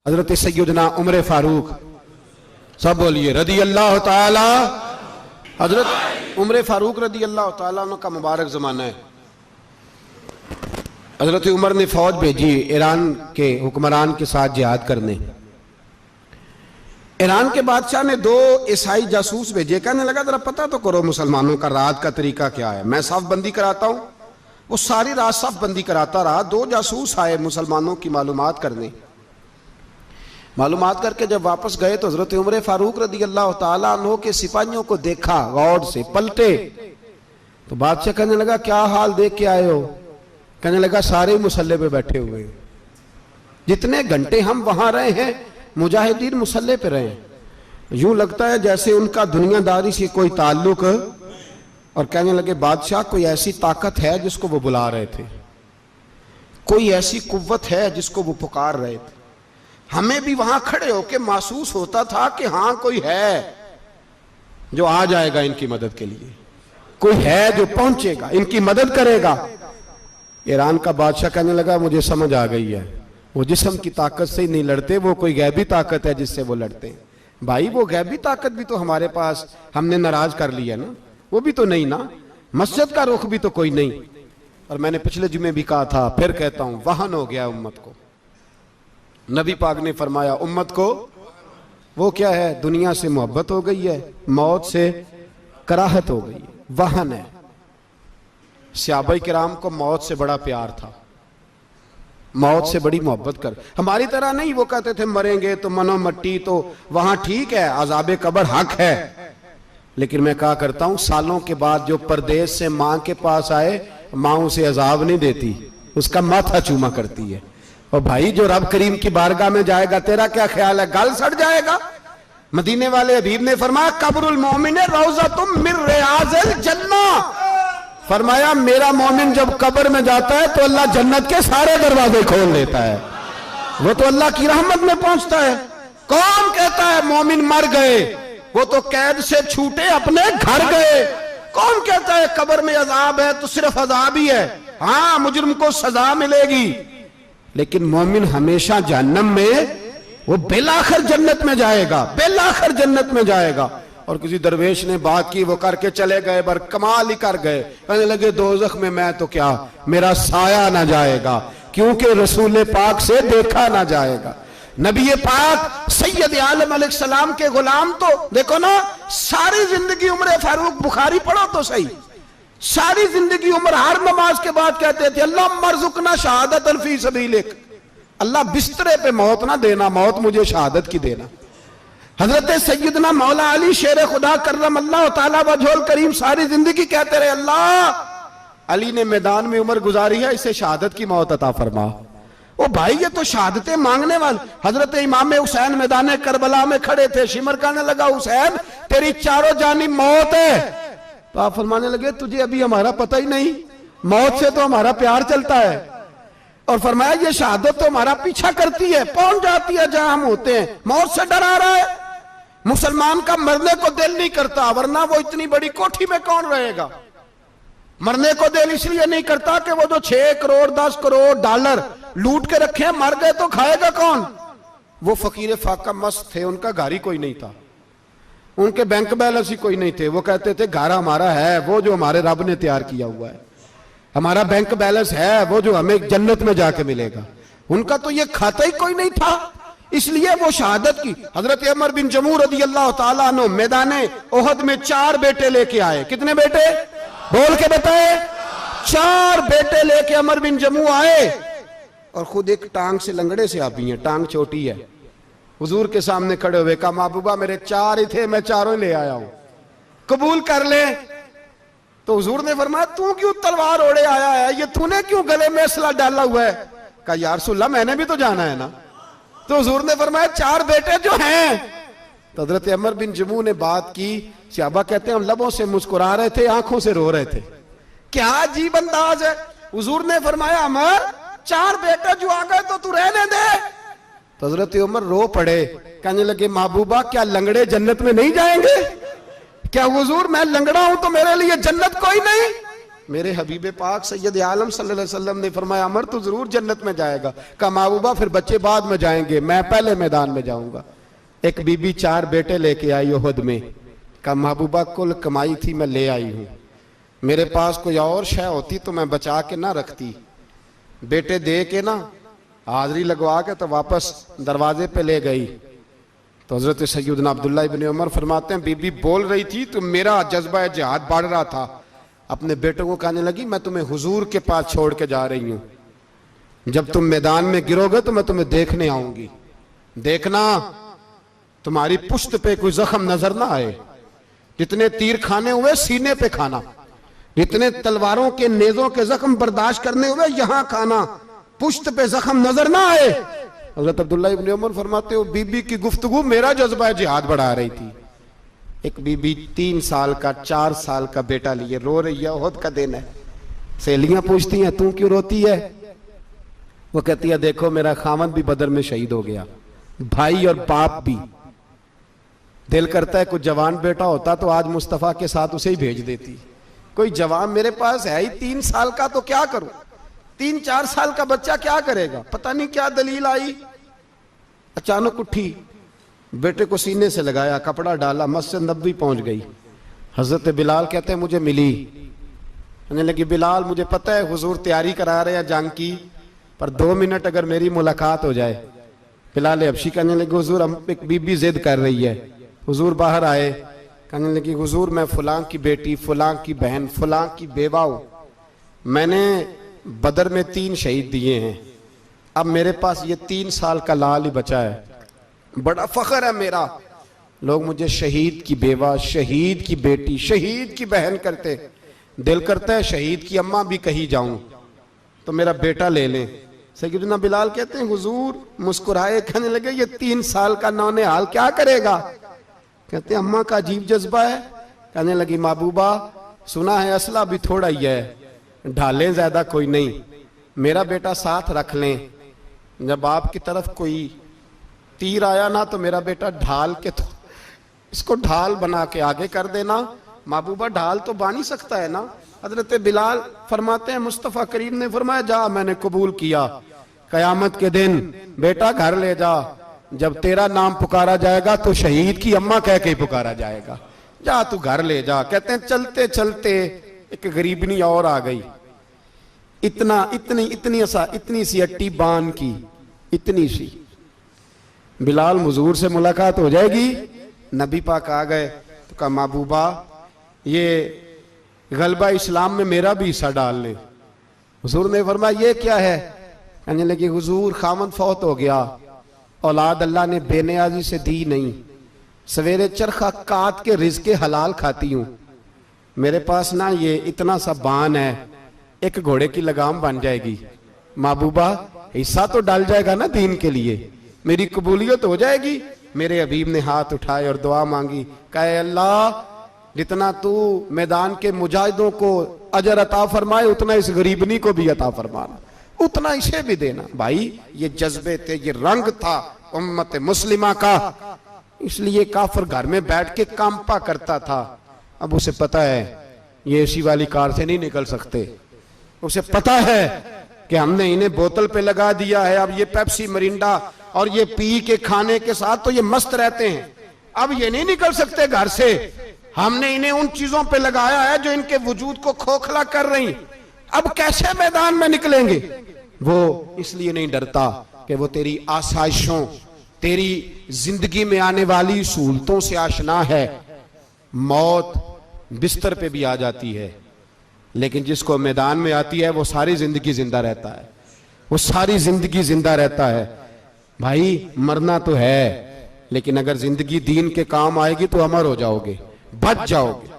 हजरत सैयदना उमर फारूक, सब बोलिए रदी अल्लाह ताला। हजरत उमर फारूक रदी अल्लाह ताला का मुबारक ज़माना है। हजरत उमर ने फौज भेजी ईरान के हुक्मरान के साथ जिहाद करने। ईरान के बादशाह ने 2 ईसाई जासूस भेजे, कहने लगा जरा पता तो करो मुसलमानों का रात का तरीका क्या है, मैं साफ बंदी कराता हूं। वो सारी रात साफ बंदी कराता रहा। 2 जासूस आए मुसलमानों की मालूमात करने। मालूमात करके जब वापस गए तो हजरत उमर फारूक रदी अल्लाह ताला अन्हु के सिपाहियों को देखा, गौर से पलटे तो बादशाह कहने लगा क्या हाल देख के आए हो? कहने लगा सारे मुसल्ले पे बैठे हुए, जितने घंटे हम वहां रहे हैं मुजाहिदीन मुसल्ले पे रहे, यूं लगता है जैसे उनका दुनियादारी से कोई ताल्लुक। और कहने लगे बादशाह कोई ऐसी ताकत है जिसको वो बुला रहे थे, कोई ऐसी कुव्वत है जिसको वो पुकार रहे थे। हमें भी वहां खड़े होकर महसूस होता था कि हाँ कोई है जो आ जाएगा इनकी मदद के लिए, कोई है जो पहुंचेगा इनकी मदद करेगा। ईरान का बादशाह कहने लगा मुझे समझ आ गई है, वो जिस्म की ताकत से ही नहीं लड़ते, वो कोई गैबी ताकत है जिससे वो लड़ते हैं। भाई वो गैबी ताकत भी तो हमारे पास हमने नाराज कर लिया ना, वो भी तो नहीं ना, मस्जिद का रुख भी तो कोई नहीं। और मैंने पिछले जुमे भी कहा था, फिर कहता हूं, वहन हो गया उम्मत को। नबी पाक ने फरमाया उम्मत को वो क्या है, दुनिया से मोहब्बत हो गई है, मौत से कराहत हो गई है, वहन है। सहाबाए किराम को मौत से बड़ा प्यार था, मौत से बड़ी मोहब्बत कर। हमारी तरह नहीं, वो कहते थे मरेंगे तो मनो मट्टी, तो वहां ठीक है, अजाबे कब्र हक है। लेकिन मैं कहा करता हूं सालों के बाद जो परदेश से मां के पास आए, मां उसे अजाब नहीं देती, उसका माथा चूमा करती है। और भाई जो रब करीम की बारगाह में जाएगा, तेरा क्या ख्याल है, गल सड़ जाएगा? मदीने वाले हबीब ने फरमाया कब्रुल मोमिन रौज़तुम मिन रियाज़िल जन्ना, फरमाया मेरा मोमिन जब कब्र में जाता है तो अल्लाह जन्नत के सारे दरवाजे खोल देता है, वो तो अल्लाह की रहमत में पहुंचता है। कौन कहता है मोमिन मर गए, वो तो कैद से छूटे अपने घर गए। कौन कहता है कब्र में अजाब है तो सिर्फ अजाब ही है, हाँ मुजरिम को सजा मिलेगी, लेकिन मोमिन हमेशा जहन्नम में, वो बेलाखिर जन्नत में जाएगा, बेलाखिर जन्नत में जाएगा। और किसी दरवेश ने बात की, वो करके चले गए, बर कमाल ही कर गए, कहने लगे दोज़ख में मैं तो क्या, मेरा साया ना जाएगा, क्योंकि रसूल पाक से देखा ना जाएगा। नबी पाक सैयद आलम अलैहिस्सलाम के गुलाम तो देखो ना, सारी जिंदगी उम्र फारूक, बुखारी पढ़ो तो सही, सारी जिंदगी उम्र हर नमाज के बाद कहते थे अल्लाह मरजुकना शहादतन फी सबीलिक, अल्लाह बिस्तरे पे मौत ना देना, मौत मुझे शहादत की देना। हजरत सैयदना मौला अली शेर खुदा करम अल्लाह ताला वजहुल करीम सारी जिंदगी कहते रहे अल्लाह अली ने मैदान में उम्र गुजारी है, इसे शहादत की मौत अता फरमा। ओ भाई ये तो शहादतें मांगने वाले। हजरत इमाम हुसैन मैदान करबला में खड़े थे, शिमर कहने लगा हुसैन तेरी चारों जानिब मौत है, तो आप फरमाने लगे तुझे अभी हमारा पता ही नहीं, मौत से तो हमारा प्यार चलता है। और फरमाया ये शहादत तो हमारा पीछा करती है, पहुंच जाती है जहां हम होते हैं, मौत से डरा रहा है। मुसलमान का मरने को दिल नहीं करता, वरना वो इतनी बड़ी कोठी में कौन रहेगा। मरने को दिल इसलिए नहीं करता कि वो जो 6 करोड़ 10 करोड़ डॉलर लूट के रखे, मर गए तो खाएगा कौन। वो फकीर फाका मस्त थे, उनका घर ही कोई नहीं था, उनके बैंक बैलेंस ही कोई नहीं थे। वो कहते थे घर हमारा है वो जो हमारे रब ने तैयार किया हुआ है, हमारा बैंक बैलेंस है वो जो हमें जन्नत में जाके मिलेगा। उनका तो ये खाता ही कोई नहीं था, इसलिए वो शहादत की। हजरत उमर बिन जमू रदी अल्लाह ताला अन्हु मैदाने ओहद में 4 बेटे लेके आए। कितने बेटे बोल के बताए? 4 बेटे लेके उमर बिन जमू आए, और खुद एक टांग से लंगड़े से आप ही हैं, टांग छोटी है। हुजूर के सामने खड़े हुए कहा महबूबा मेरे 4 ही थे, मैं 4 ही ले आया हूं, कबूल कर ले। तो हुजूर ने फरमाया तू क्यों तलवार ओढ़े आया है, ये तूने क्यों गले में असला डाला हुआ है? कहा या रसूलल्लाह मैंने भी तो जाना है ना। तो हुजूर ने फरमाया 4 बेटे जो हैं। तो हजरत उमर बिन जमू ने बात की, सहाबा कहते हैं हम लबों से मुस्कुरा रहे थे, आंखों से रो रहे थे, क्या अजीब अंदाज है। हुजूर ने फरमाया उमर 4 बेटे जो आ गए तो तू रहने दे। तो हजरत उमर रो पड़े, कहने लगे महबूबा क्या लंगड़े जन्नत में नहीं जाएंगे? क्या हुजूर मैं लंगड़ा हूं तो मेरे लिए जन्नत कोई नहीं? मेरे हबीब पाक सैयद आलम सल्लल्लाहु अलैहि वसल्लम ने फरमाया अमर तो जरूर जन्नत में जाएगा। कहा महबूबा फिर बच्चे बाद में जाएंगे, मैं पहले मैदान में जाऊंगा। एक बीबी 4 बेटे लेके आई उहद में। कहा महबूबा कुल कमाई थी मैं ले आई हूं, मेरे पास कोई और शय होती तो मैं बचा के ना रखती। बेटे दे के ना हाजिरी लगवा के तो वापस दरवाजे पे ले गई। तो हजरत सैयदना अब्दुल्लाह इब्न उमर फरमाते हैं बीबी बोल रही थी तो मेरा जज्बा जिहाद बढ़ रहा था। अपने बेटों को कहने लगी मैं तुम्हें हुजूर के पास छोड़ के जा रही हूं, जब तुम मैदान में गिरोगे तो मैं तुम्हें देखने आऊंगी, देखना तुम्हारी पुश्त पे कोई जख्म नजर ना आए। जितने तीर खाने हुए सीने पे खाना, जितने तलवारों के नेजों के जख्म बर्दाश्त करने हुए यहां खाना, पुश्त पे जख्म नजर ना आए। हजरत अब्दुल्लाह इब्न उमर फरमाते हो बीबी की गुफ्तगू मेरा जज्बा जिहाद बढ़ा रही थी। एक बीबी 3 साल का 4 साल का बेटा लिए रो रही है, ओहद का दिन है। सहेलियां पूछती हैं तू क्यों रोती है? वो कहती है देखो मेरा खामद भी बदर में शहीद हो गया, भाई और बाप भी। दिल करता है कोई जवान बेटा होता तो आज मुस्तफा के साथ उसे ही भेज देती। कोई जवान मेरे पास है ही 3 साल का तो क्या करूं, 3-4 साल का बच्चा क्या करेगा? पता नहीं क्या दलील आई, अचानक उठी, बेटे को सीने से लगाया, कपड़ा डाला, मस्जिद नबवी पहुंच गई। हजरत बिलाल कहते हैं मुझे मिली, कहने लगी बिलाल मुझे पता है हुजूर तैयारी करा रहे हैं जंग की, पर 2 मिनट अगर मेरी मुलाकात हो जाए। बिलाल हबशी कहने लगे हुजूर हम एक बीबी जिद कर रही है। हुजूर बाहर आए, कहने लगी हुजूर मैं फलां की बेटी, फलां की बहन, फलां की बेवा हूं, मैंने बदर में 3 शहीद दिए हैं, अब मेरे पास ये 3 साल का लाल ही बचा है, बड़ा फख्र है मेरा। लोग मुझे शहीद की बेवा, शहीद की बेटी, शहीद की बहन करते, दिल करता है शहीद की अम्मा भी कहीं जाऊं तो मेरा बेटा ले लें। सैयदना बिलाल कहते हैं हुजूर मुस्कुराए, कहने लगे ये 3 साल का नौनिहाल क्या करेगा? कहते हैं अम्मा का अजीब जज्बा है। कहने लगी महबूबा सुना है असला भी थोड़ा ही है, ढालें ज्यादा कोई नहीं, मेरा बेटा साथ रख लें, जब आपकी तरफ कोई तीर आया ना तो मेरा बेटा ढाल के तो इसको ढाल बना के आगे कर देना। महबूबा ढाल तो बानी सकता है ना। हजरत बिलाल फरमाते हैं मुस्तफ़ा करीम ने फरमाया जा मैंने कबूल किया, कयामत के दिन बेटा घर ले जा, जब तेरा नाम पुकारा जाएगा तो शहीद की अम्मा कह के पुकारा जाएगा, जा तू घर ले जा। कहते हैं चलते चलते एक गरीबनी और आ गई, इतनी सी अट्टी बान की, इतनी सी। बिलाल हुजूर से मुलाकात हो जाएगी, नबी पाक आ गए तो कहा महबूबा ये गलबा इस्लाम में मेरा भी हिस्सा डाल ले। हुजूर ने फरमाया ये क्या है? कहने लगे हुजूर खामद फौत हो गया, औलाद अल्लाह ने बेनियाजी से दी नहीं, सवेरे चरखा काट के रिज़्क़े हलाल खाती हूं, मेरे पास ना ये इतना सा बान है, एक घोड़े की लगाम बन जाएगी, महबूबा हिस्सा तो डाल जाएगा ना दीन के लिए, मेरी कबूलियत हो जाएगी। मेरे हबीब ने हाथ उठाए और दुआ मांगी, कहे अल्लाह जितना तू मैदान के मुजाहिदों को अजर अता फरमाए उतना इस गरीबनी को भी अता फरमाना, उतना इसे भी देना। भाई ये जज्बे थे, ये रंग था उम्मत मुस्लिमा का, इसलिए काफिर घर में बैठ के कांपा करता था। अब उसे पता है ये एसी वाली कार से नहीं निकल सकते, उसे पता है कि हमने इन्हें बोतल पे लगा दिया है, अब ये पेप्सी मरिंडा और ये पी के खाने के साथ तो ये मस्त रहते हैं, अब ये नहीं निकल सकते घर से, हमने इन्हें उन चीजों पे लगाया है जो इनके वजूद को खोखला कर रही, अब कैसे मैदान में निकलेंगे? वो इसलिए नहीं डरता कि वो तेरी आसाइशों, तेरी जिंदगी में आने वाली सहूलतों से आशना है। मौत बिस्तर पे भी आ जाती है, लेकिन जिसको मैदान में आती है वो सारी जिंदगी जिंदा रहता है, वो सारी जिंदगी जिंदा रहता है। भाई मरना तो है, लेकिन अगर जिंदगी दीन के काम आएगी तो अमर हो जाओगे, बच जाओगे।